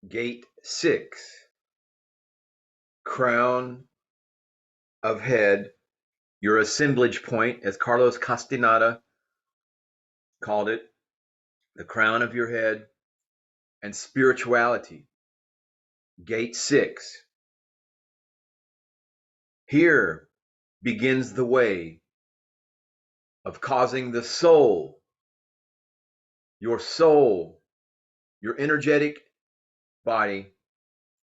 Gate 6, crown of head, your assemblage point, as Carlos Castaneda called it, the crown of your head, and spirituality. Gate 6. Here begins the way of causing the soul, your energetic body,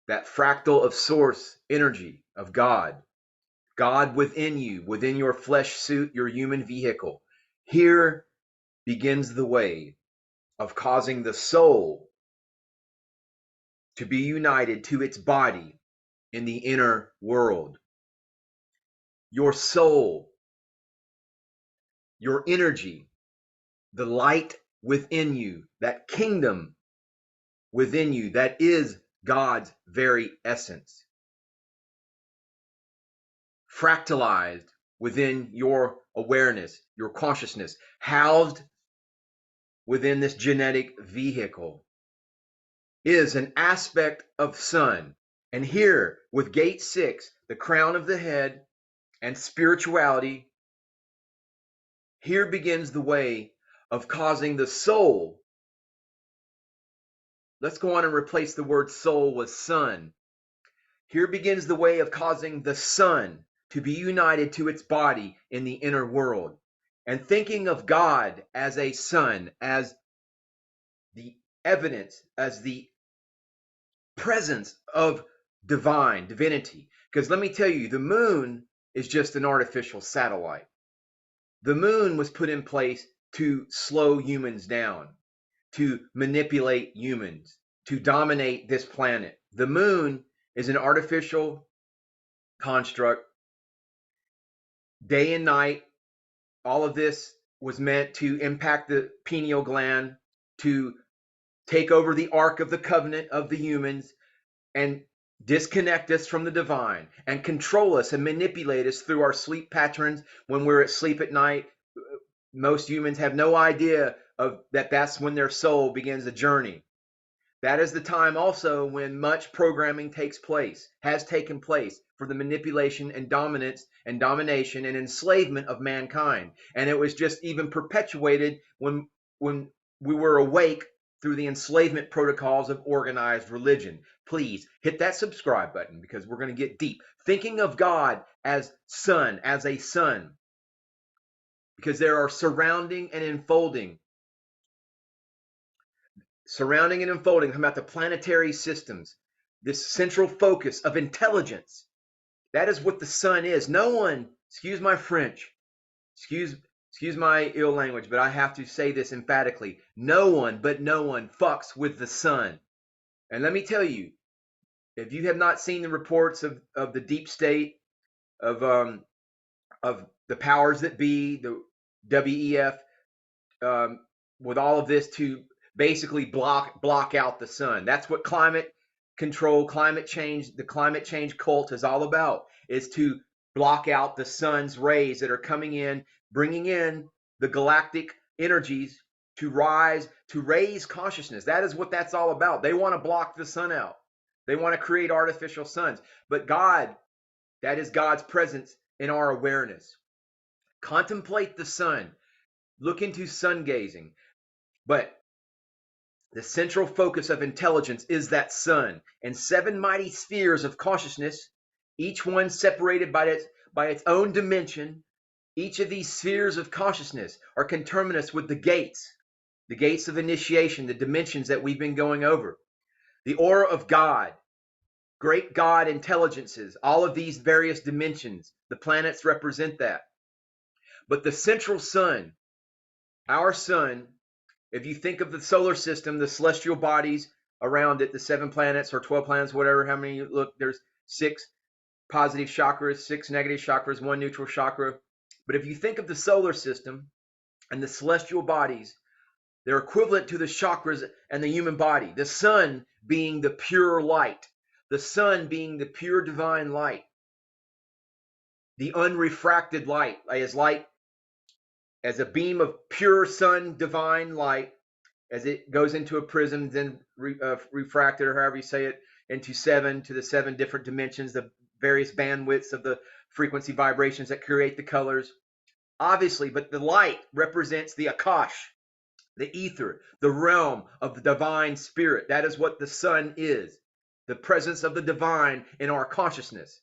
that fractal of source energy of God within you, within your flesh suit, your human vehicle. Here begins the way of causing the soul to be united to its body in the inner world. Your soul, your energy, the light within you, that kingdom within you that is God's very essence, fractalized within your awareness, your consciousness, housed within this genetic vehicle, is an aspect of sun. And here, with gate 6, the crown of the head and spirituality, here begins the way of causing the soul. Let's go on and replace the word soul with sun. Here begins the way of causing the sun to be united to its body in the inner world. And thinking of God as a sun, as the evidence, as the presence of divinity. Because let me tell you, the moon is just an artificial satellite. The moon was put in place to slow humans down, to manipulate humans, to dominate this planet. The moon is an artificial construct. Day and night, all of this was meant to impact the pineal gland, to take over the Ark of the Covenant of the humans and disconnect us from the divine and control us and manipulate us through our sleep patterns when we're asleep at night. Most humans have no idea of that. That's when their soul begins a journey. That is the time also when much programming has taken place for the manipulation and dominance and domination and enslavement of mankind. And it was just even perpetuated when we were awake through the enslavement protocols of organized religion. Please hit that subscribe button because we're going to get deep. Thinking of God as sun, as a sun, because there are surrounding and enfolding, about the planetary systems, this central focus of intelligence. That is what the sun is. No one, excuse my French, excuse my ill language, but I have to say this emphatically. No one fucks with the sun. And let me tell you, if you have not seen the reports of the deep state, of the powers that be, the WEF, with all of this to basically block out the sun. That's what climate control, climate change, the climate change cult is all about, is to block out the sun's rays that are coming in, bringing in the galactic energies to raise consciousness. That is what that's all about. They want to block the sun out. They want to create artificial suns. But God, that is God's presence in our awareness. Contemplate the sun. Look into sun gazing. But the central focus of intelligence is that sun, and 7 mighty spheres of consciousness, each one separated by its own dimension. Each of these spheres of consciousness are conterminous with the gates of initiation, the dimensions that we've been going over. The aura of God, great God intelligences, all of these various dimensions, the planets represent that. But the central sun, our sun, if you think of the solar system, the celestial bodies around it, the 7 planets or 12 planets, whatever, how many you look, there's 6 positive chakras, 6 negative chakras, 1 neutral chakra. But if you think of the solar system and the celestial bodies, they're equivalent to the chakras and the human body. The sun being the pure light, the sun being the pure divine light, the unrefracted light, as a beam of pure sun divine light as it goes into a prism, then refracted, or however you say it, into the seven different dimensions, the various bandwidths of the frequency vibrations that create the colors. Obviously, but the light represents the Akash, the ether, the realm of the divine spirit. That is what the sun is, the presence of the divine in our consciousness.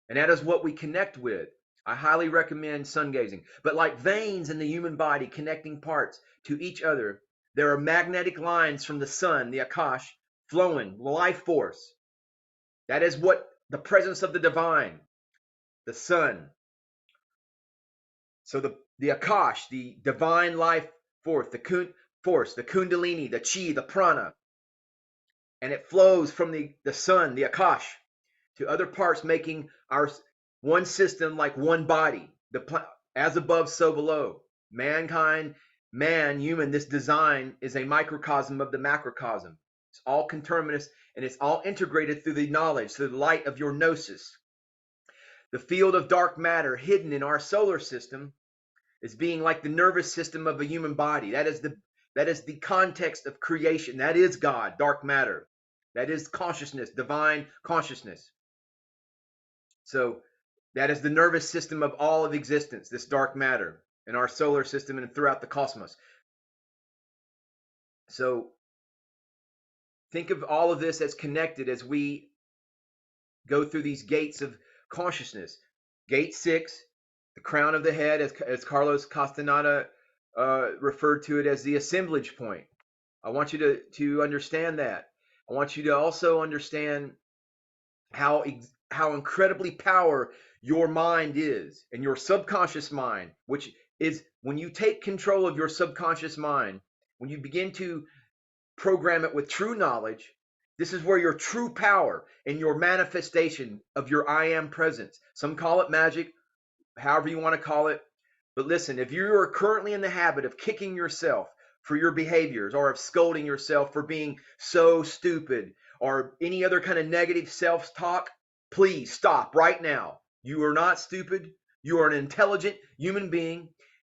And that is what we connect with. I highly recommend sun gazing. But like veins in the human body connecting parts to each other, there are magnetic lines from the sun, the Akash, flowing, life force. That is what the presence of the divine, the sun. So the Akash, the divine life force, the Kundalini, the Chi, the Prana, and it flows from the sun, the Akash, to other parts, making our one system like one body. As above, so below. Mankind, human, this design is a microcosm of the macrocosm. It's all conterminous and it's all integrated through the knowledge, through the light of your gnosis. The field of dark matter hidden in our solar system is being like the nervous system of a human body. That is the context of creation. That is God, dark matter. That is consciousness, divine consciousness. So that is the nervous system of all of existence, this dark matter in our solar system and throughout the cosmos. So think of all of this as connected as we go through these gates of consciousness. Gate 6, the crown of the head, as Carlos Castaneda referred to it as the assemblage point. I want you to understand that. I want you to also understand how incredibly power your mind is, and your subconscious mind, which is when you take control of your subconscious mind, when you begin to program it with true knowledge, this is where your true power and your manifestation of your I am presence. Some call it magic, however you want to call it. But listen, if you are currently in the habit of kicking yourself for your behaviors, or of scolding yourself for being so stupid, or any other kind of negative self-talk, please stop right now. You are not stupid. You are an intelligent human being,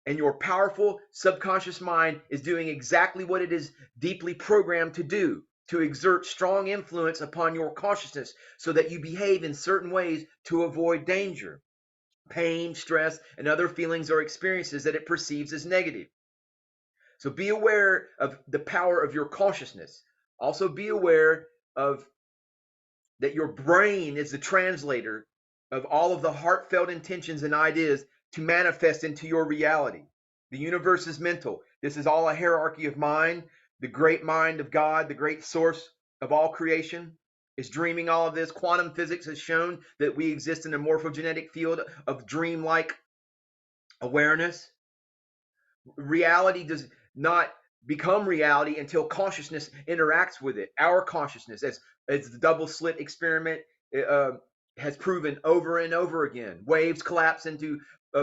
and your powerful subconscious mind is doing exactly what it is deeply programmed to do, to exert strong influence upon your consciousness so that you behave in certain ways to avoid danger, pain, stress, and other feelings or experiences that it perceives as negative. So be aware of the power of your consciousness. Also be aware of that your brain is the translator of all of the heartfelt intentions and ideas to manifest into your reality. The universe is mental. This is all a hierarchy of mind. The great mind of God, the great source of all creation, is dreaming all of this. Quantum physics has shown that we exist in a morphogenetic field of dreamlike awareness. Reality does not become reality until consciousness interacts with it. Our consciousness, as the double slit experiment has proven over and over again, waves collapse into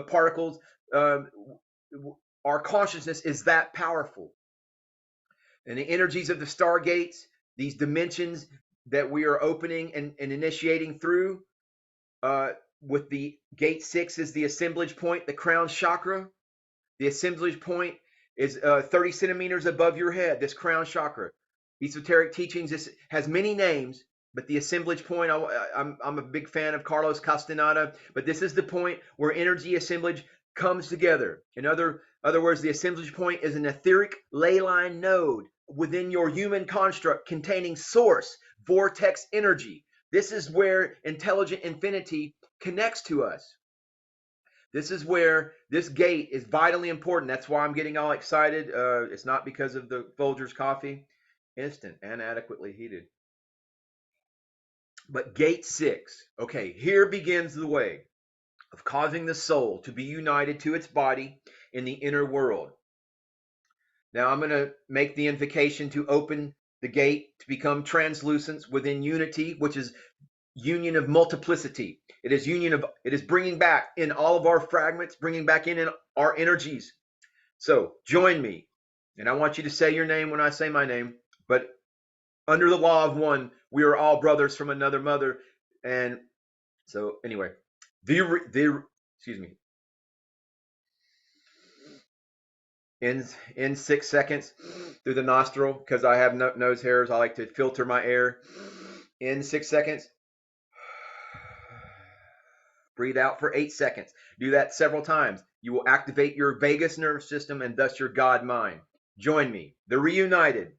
particles. Our consciousness is that powerful. And the energies of the stargates, these dimensions that we are opening and initiating through, with the gate 6 is the assemblage point, the crown chakra. The assemblage point is 30 centimeters above your head, this crown chakra. Esoteric teachings, this has many names, but the assemblage point, I'm a big fan of Carlos Castaneda, but this is the point where energy assemblage comes together. In other words, the assemblage point is an etheric leyline node within your human construct containing source, vortex energy. This is where intelligent infinity connects to us. This is where this gate is vitally important. That's why I'm getting all excited. It's not because of the Folgers coffee. Instant and adequately heated. But gate 6, okay, here begins the way of causing the soul to be united to its body in the inner world. Now I'm going to make the invocation to open the gate to become translucence within unity, which is union of multiplicity. It is bringing back in all of our fragments, bringing back in our energies. So join me, and I want you to say your name when I say my name, but under the law of one, we are all brothers from another mother. And so anyway, excuse me. In 6 seconds through the nostril, because I have nose hairs. I like to filter my air. In 6 seconds. Breathe out for 8 seconds. Do that several times. You will activate your vagus nerve system and thus your God mind. Join me. The reunited,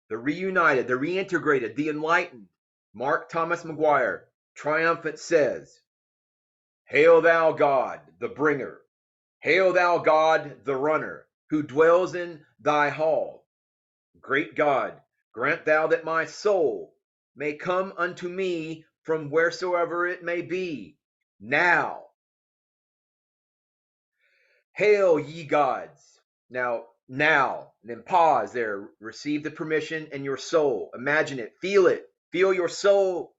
the reintegrated, the enlightened. Mark Thomas McGuire, triumphant, says, Hail thou God, the bringer. Hail thou God, the runner, who dwells in thy hall. Great God, grant thou that my soul may come unto me from wheresoever it may be. Now, hail ye gods. Now, and then pause there. Receive the permission in your soul. Imagine it. Feel it. Feel your soul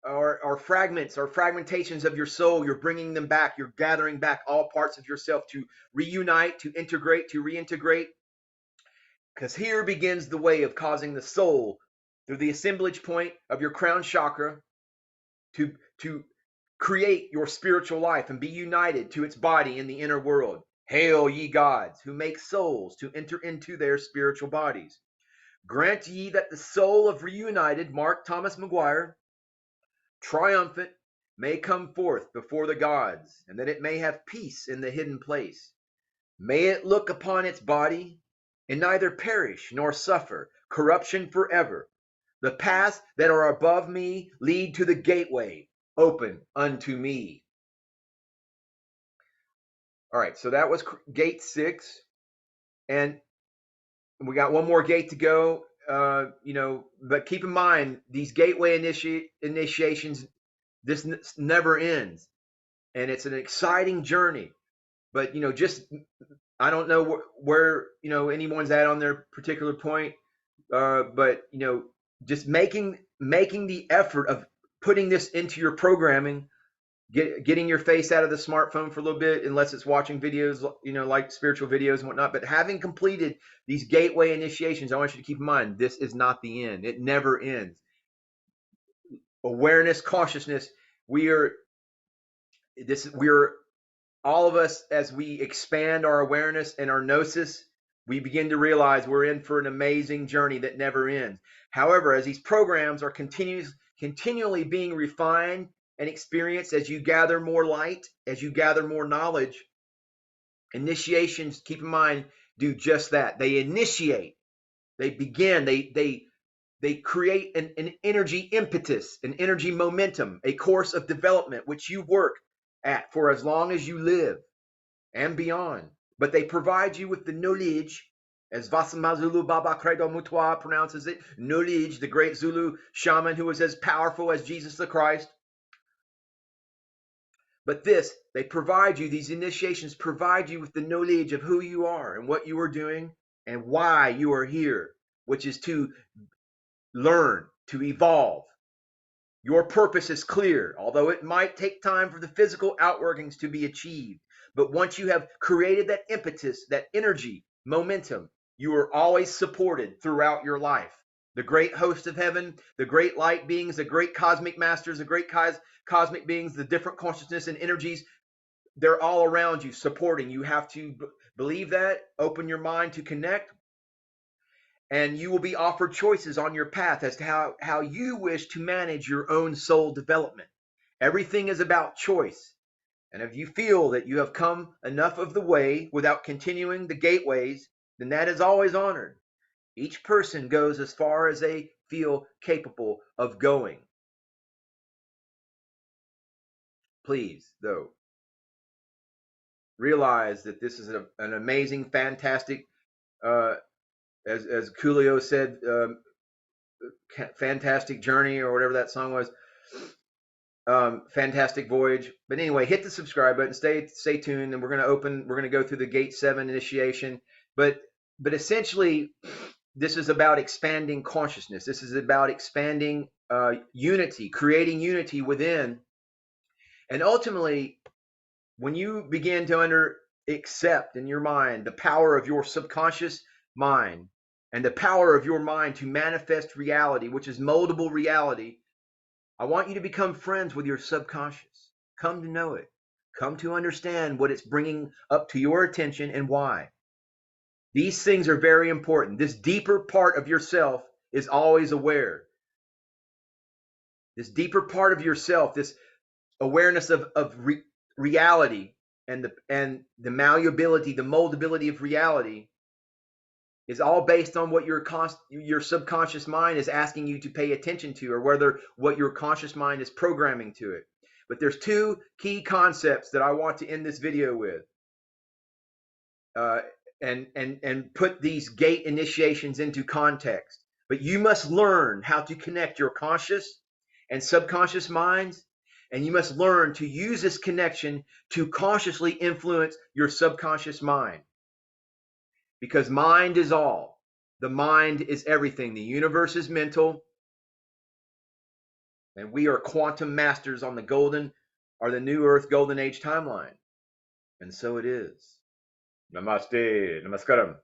or fragments or fragmentations of your soul. You're bringing them back. You're gathering back all parts of yourself to reunite, to integrate, to reintegrate. Because here begins the way of causing the soul through the assemblage point of your crown chakra to create your spiritual life and be united to its body in the inner world. Hail ye gods, who make souls to enter into their spiritual bodies. Grant ye that the soul of reunited Mark Thomas McGuire, triumphant, may come forth before the gods, and that it may have peace in the hidden place. May it look upon its body, and neither perish nor suffer corruption forever. The paths that are above me lead to the gateway, open unto me. All right, so that was gate 6, and we got one more gate to go. But keep in mind, these gateway initiations, this never ends, and it's an exciting journey. But just I don't know where anyone's at on their particular point, but just making the effort of putting this into your programming. Getting your face out of the smartphone for a little bit, unless it's watching videos, like spiritual videos and whatnot. But having completed these gateway initiations, I want you to keep in mind, this is not the end. It never ends. Awareness, consciousness. We're all of us, as we expand our awareness and our gnosis, we begin to realize we're in for an amazing journey that never ends. However, as these programs are continually being refined and experienced, as you gather more light, as you gather more knowledge, initiations, keep in mind, do just that. They initiate, they begin, they create an energy impetus, an energy momentum, a course of development which you work at for as long as you live and beyond. But they provide you with the knowledge, as Vasamazulu Baba Credo Mutwa pronounces it, knowledge, the great Zulu shaman who was as powerful as Jesus the Christ. But these initiations provide you with the knowledge of who you are and what you are doing and why you are here, which is to learn, to evolve. Your purpose is clear, although it might take time for the physical outworkings to be achieved. But once you have created that impetus, that energy, momentum, you are always supported throughout your life. The great host of heaven, the great light beings, the great cosmic masters, the great cosmic beings, the different consciousness and energies, they're all around you, supporting. You have to believe that, open your mind to connect, and you will be offered choices on your path as to how you wish to manage your own soul development. Everything is about choice. And if you feel that you have come enough of the way without continuing the gateways, then that is always honored. Each person goes as far as they feel capable of going. Please, though, realize that this is an amazing, fantastic, as Coolio said, fantastic journey, or whatever that song was. Fantastic voyage. But anyway, hit the subscribe button, stay tuned, and we're going to go through the gate 7 initiation. But essentially, this is about expanding consciousness. This is about expanding unity, creating unity within. And ultimately, when you begin to accept in your mind the power of your subconscious mind and the power of your mind to manifest reality, which is moldable reality, I want you to become friends with your subconscious. Come to know it. Come to understand what it's bringing up to your attention and why. These things are very important. This deeper part of yourself is always aware. This deeper part of yourself, this awareness of reality and the malleability, the moldability of reality, is all based on what your subconscious mind is asking you to pay attention to, or whether what your conscious mind is programming to it. But there's two key concepts that I want to end this video with, and put these gate initiations into context. But you must learn how to connect your conscious and subconscious minds, and you must learn to use this connection to consciously influence your subconscious mind. Because mind is all. The mind is everything. The universe is mental, and we are quantum masters on the new Earth golden age timeline. And so it is. Namaste. Namaskaram.